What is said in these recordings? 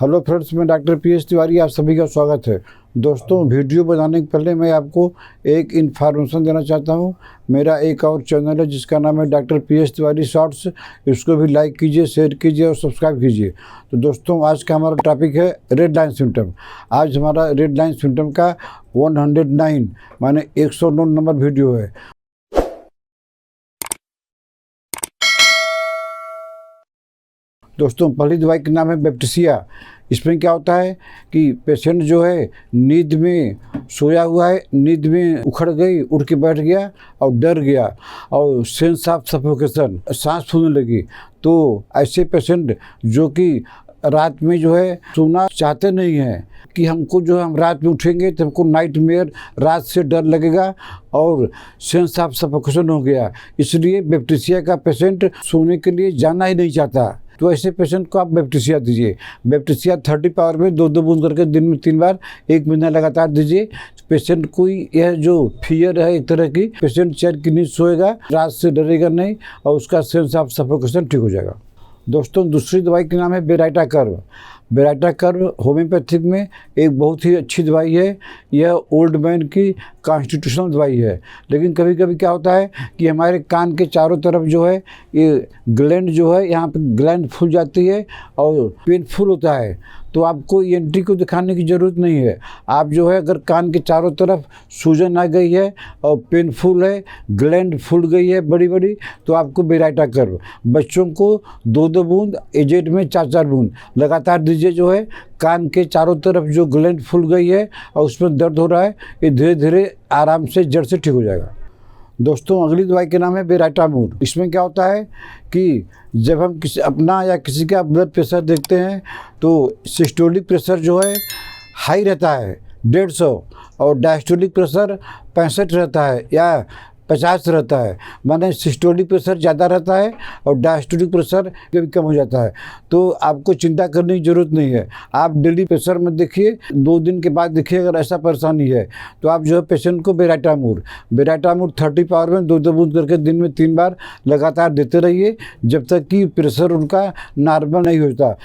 Hello friends, मैं doctor PS Tiwari, आप सभी का स्वागत है। दोस्तों, वीडियो बनाने के पहले मैं आपको एक इन्फॉर्मेशन देना चाहता हूं। मेरा एक और चैनल है जिसका नाम है डॉक्टर पीएस तिवारी शॉर्ट्स। इसको भी लाइक कीजिए, शेयर कीजिए और सब्सक्राइब कीजिए। तो दोस्तों, आज का हमारा टॉपिक है रेड लाइन सिम्टम। आज हमारा रेड लाइन सिम्टम का 109 माने 109 नंबर वीडियो है। दोस्तों, पहली दवाई का नाम है बेप्टिसिया। इसमें क्या होता है कि पेशेंट जो है नींद में सोया हुआ है, नींद में उखड़ गई, उठ के बैठ गया और डर गया और सेंस ऑफ सफोकेशन, सांस फूलने लगी। तो ऐसे पेशेंट जो कि रात में जो है सोना चाहते नहीं हैं कि हमको जो है हम रात में उठेंगे तो हमको नाइटमेयर, रात से डर लगेगा और सेंस ऑफ सफोकेशन हो गया, इसलिए बेप्टिसिया का पेशेंट सोने के लिए जाना ही नहीं चाहता। तो ऐसे पेशेंट को आप बेप्टिसिया दीजिए। बेप्टिसिया 30 पावर में 2-2 बूंद करके दिन में 3 बार 1 महीना लगातार दीजिए। पेशेंट को यह जो फियर है एक तरह की, पेशेंट चैन की नींद सोएगा, रात से डरेगा नहीं और उसका सेंस ऑफ सफोकेशन ठीक हो जाएगा। दोस्तों, दूसरी दवाई का नाम है baryta curve. Baryta curve homeopathic में एक बहुत ही अच्छी दवाई है। यह ओल्ड मैन की कॉन्स्टिट्यूशनल दवाई है। लेकिन कभी कभी क्या होता है कि हमारे कान के चारों तरफ जो है ये ग्लैंड जो है, यहाँ पे ग्लैंड फूल जाती है और पेनफुल होता है। तो आपको ईएनटी को दिखाने की ज़रूरत नहीं है। आप जो है अगर कान के चारों तरफ सूजन आ गई है और पेनफुल है, ग्लैंड फूल गई है बड़ी बड़ी, तो आपको बेराइटा कर्व बच्चों को 2-2 बूंद, एजेड में 4-4 बूंद लगातार दीजिए। जो है कान के चारों तरफ जो ग्लैंड फूल गई है और उसमें दर्द हो रहा है, ये धीरे धीरे आराम से जड़ से ठीक हो जाएगा। दोस्तों, अगली दवाई के नाम है बेराइटामूर। इसमें क्या होता है कि जब हम किसी अपना या किसी का ब्लड प्रेशर देखते हैं तो सिस्टोलिक प्रेशर जो है हाई रहता है 150 और डायस्टोलिक प्रेशर 65 रहता है या 50 रहता है। माने सिस्टोलिक प्रेशर ज़्यादा रहता है और डायस्टोलिक प्रेशर कभी कम हो जाता है। तो आपको चिंता करने की ज़रूरत नहीं है। आप डेली प्रेशर में देखिए, 2 दिन के बाद देखिए, अगर ऐसा परेशानी है तो आप जो है पेशेंट को बेराइटामूर 30 पावर में 2-2 बूंद करके दिन में 3 बार लगातार देते रहिए जब तक कि प्रेशर उनका नॉर्मल नहीं होता।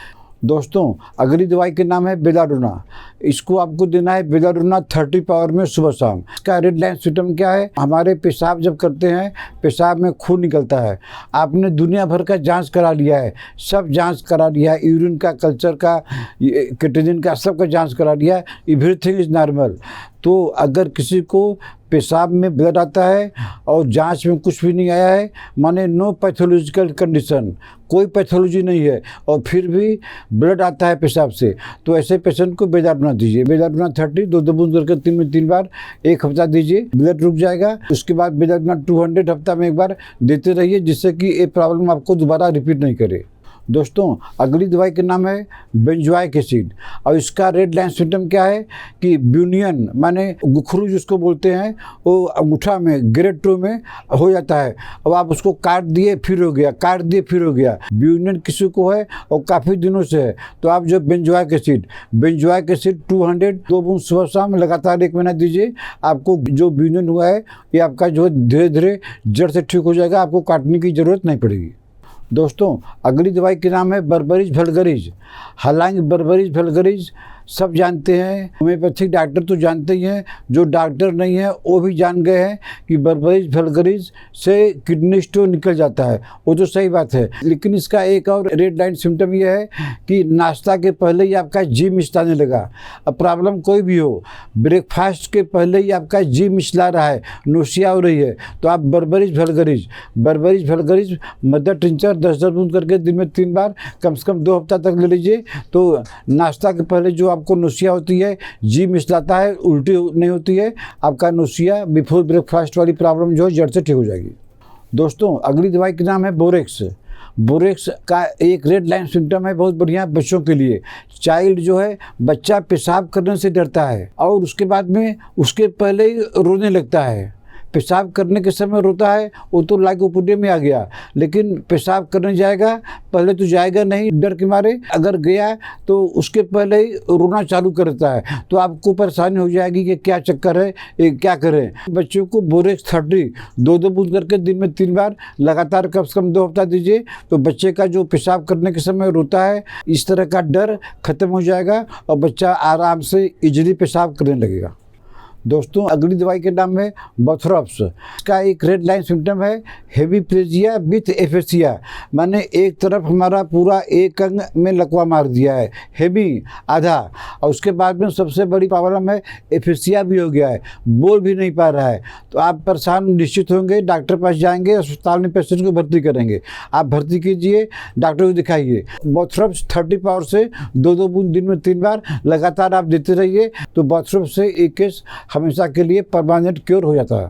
दोस्तों, अगली दवाई के नाम है बेलाडोना। इसको आपको देना है बेलाडोना 30 पावर में सुबह शाम। इसका रेड लाइन सिम्टम क्या है? हमारे पेशाब जब करते हैं, पेशाब में खून निकलता है। आपने दुनिया भर का जांच करा लिया है, सब जांच करा लिया है, यूरिन का, कल्चर का, क्रिएटिनिन का, सब का जांच करा लिया है, एवरीथिंग इज नॉर्मल। तो अगर किसी को पेशाब में ब्लड आता है और जांच में कुछ भी नहीं आया है, माने नो पैथोलॉजिकल कंडीशन, कोई पैथोलॉजी नहीं है, और फिर भी ब्लड आता है पेशाब से, तो ऐसे पेशेंट को बेलाडोना दीजिए। बेलाडोना 30 2-2 बूंद करके दिन में 3 बार 1 हफ्ता दीजिए, ब्लड रुक जाएगा। उसके बाद बेलाडोना 200 हफ्ता में 1 बार देते रहिए, जिससे कि ये प्रॉब्लम आपको दोबारा रिपीट नहीं करे। दोस्तों, अगली दवाई का नाम है बेंजोइक एसिड और इसका रेड लाइन सिम्टम क्या है कि ब्यूनियन माने गुखरू जिसको बोलते हैं, वो अंगूठा में, ग्रेड 2 में हो जाता है। अब आप उसको काट दिए फिर हो गया, काट दिए फिर हो गया। ब्यूनियन किसी को है और काफ़ी दिनों से है, तो आप जो बेंजोइक एसिड 200 2 बूंद सुबह शाम लगातार 1 महीना दीजिए। आपको जो ब्यूनियन हुआ है ये आपका जो है धीरे धीरे जड़ से ठीक हो जाएगा, आपको काटने की ज़रूरत नहीं पड़ेगी। दोस्तों, अगली दवाई के नाम है बर्बरीज वल्गरिस। हालांकि बर्बरीज वल्गरिस सब जानते हैं, होम्योपैथिक डॉक्टर तो जानते ही हैं, जो डॉक्टर नहीं है वो भी जान गए हैं कि बर्बरीज वल्गरिस से किडनी स्टोन निकल जाता है। वो तो सही बात है, लेकिन इसका एक और रेड लाइन सिम्टम ये है कि नाश्ता के पहले ही आपका जी मिचलाने लगा। अब प्रॉब्लम कोई भी हो, ब्रेकफास्ट के पहले ही आपका जी मिचला रहा है, नोशिया हो रही है, तो आप बर्बरीज वल्गरिस मदर टिंचर 10-10 बूंद करके दिन में 3 बार कम से कम 2 हफ्ता तक ले लीजिए। तो नाश्ता के पहले जो आपको नोशिया होती है, जी मिचलाता है, उल्टी नहीं होती है, आपका नोशिया बिफोर ब्रेकफास्ट वाली प्रॉब्लम जो है जड़ से ठीक हो जाएगी। दोस्तों, अगली दवाई का नाम है बोरेक्स। बोरेक्स का एक रेड लाइन सिम्टम है बहुत बढ़िया बच्चों के लिए। चाइल्ड जो है, बच्चा पेशाब करने से डरता है और उसके बाद में उसके पहले ही रोने लगता है, पेशाब करने के समय रोता है वो तो लाइकोपोडिया में आ गया, लेकिन पेशाब करने जाएगा पहले तो जाएगा नहीं डर के मारे, अगर गया तो उसके पहले ही रोना चालू करता है, तो आपको परेशानी हो जाएगी कि क्या चक्कर है, ये क्या करें। बच्चों को बोरेक्स 30 2 बूंद करके दिन में 3 बार लगातार कम से कम 2 हफ्ता दीजिए, तो बच्चे का जो पेशाब करने के समय रोता है इस तरह का डर खत्म हो जाएगा और बच्चा आराम से इजीली पेशाब करने लगेगा। दोस्तों अगली दवाई के नाम है बोथ्रोप्स। इसका एक रेड लाइन सिम्टम है हेमीप्लेजिया विथ एफेसिया, माने एक तरफ हमारा पूरा एक अंग में लकवा मार दिया है, हेमी आधा, और उसके बाद में सबसे बड़ी प्रॉब्लम है एफेसिया भी हो गया है, बोल भी नहीं पा रहा है। तो आप परेशान निश्चित होंगे, डॉक्टर पास जाएंगे, अस्पताल में पेशेंट को भर्ती करेंगे। आप भर्ती कीजिए, डॉक्टर को दिखाइए। बोथ्रोप्स 30 पावर से 2 बूंद दिन में 3 बार लगातार आप देते रहिए, तो बोथ्रोप्स से एक केस हमेशा के लिए परमानेंट क्योर हो जाता है।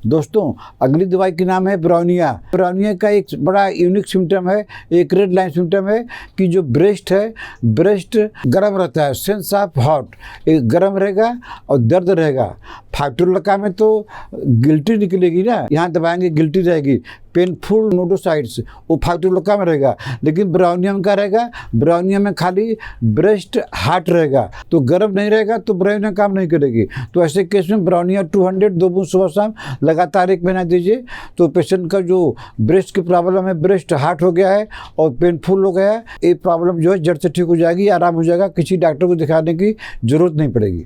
दोस्तों अगली दवाई का नाम है ब्राउनिया। ब्राउनिया का एक बड़ा यूनिक सिम्टम है, एक रेड लाइन सिम्टम है कि जो ब्रेस्ट है, ब्रेस्ट गर्म रहता है, सेंस ऑफ हॉट, एक गर्म रहेगा और दर्द रहेगा। फाइटोलका में तो गिल्टी निकलेगी ना, यहाँ दबाएंगे गिल्टी रहेगी, पेनफुल नोडोसाइट्स वो फाइटोलका में रहेगा, लेकिन ब्राउनिया में क्या रहेगा, ब्राउनिया में खाली ब्रेस्ट हार्ट रहेगा, तो गर्म नहीं रहेगा तो ब्राउनिया काम नहीं करेगी। तो ऐसे केस में ब्राउनिया 200 2 बूंद सुबह शाम लगातार 1 महीना दीजिए, तो पेशेंट का जो ब्रेस्ट की प्रॉब्लम है, ब्रेस्ट हार्ट हो गया है और पेनफुल हो गया है, ये प्रॉब्लम जो है जड़ से ठीक हो जाएगी, आराम हो जाएगा, किसी डॉक्टर को दिखाने की जरूरत नहीं पड़ेगी।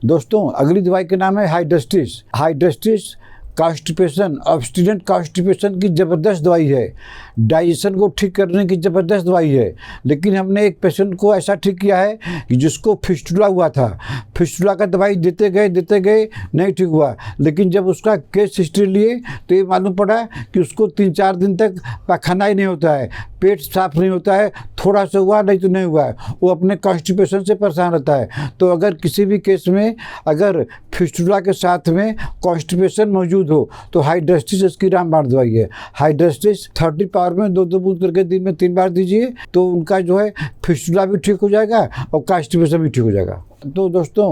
दोस्तों अगली दवाई का नाम है हाइड्रेस्टिस। हाइड्रेस्टिस कॉन्स्टिपेशन, ऑब्स्टिनेंट कॉन्स्टिपेशन की ज़बरदस्त दवाई है, डाइजेशन को ठीक करने की ज़बरदस्त दवाई है। लेकिन हमने एक पेशेंट को ऐसा ठीक किया है कि जिसको फिस्टुला हुआ था, फिस्टुला का दवाई देते गए नहीं ठीक हुआ, लेकिन जब उसका केस हिस्ट्री लिए तो ये मालूम पड़ा कि उसको 3-4 दिन तक पैखाना ही नहीं होता है, पेट साफ नहीं होता है, थोड़ा सा हुआ नहीं तो नहीं हुआ है, वो अपने कॉन्स्टिपेशन से परेशान रहता है। तो अगर किसी भी केस में अगर फिस्टुला के साथ में कॉन्स्टिपेशन मौजूद हो तो हाइड्रेस्टिस इसकी रामबाण दवाई है। हाइड्रेस्टिस 30 पावर में 2 बूंद करके दिन में 3 बार दीजिए, तो उनका जो है फिस्टुला भी ठीक हो जाएगा और कॉन्स्टिपेशन भी ठीक हो जाएगा। तो दोस्तों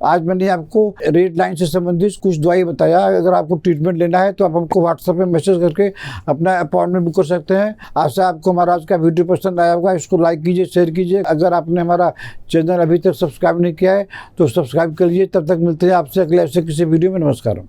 आज मैंने आपको रेड लाइन से संबंधित कुछ दवाई बताया। अगर आपको ट्रीटमेंट लेना है तो आप हमको व्हाट्सएप में मैसेज करके अपना अपॉइंटमेंट बुक कर सकते हैं। आशा आपको हमारा आज का वीडियो पसंद आया होगा। इसको लाइक कीजिए, शेयर कीजिए। अगर आपने हमारा चैनल अभी तक सब्सक्राइब नहीं किया है तो सब्सक्राइब कर लीजिए। तब तक मिलते हैं आपसे अगले ऐसे किसी वीडियो में। नमस्कार।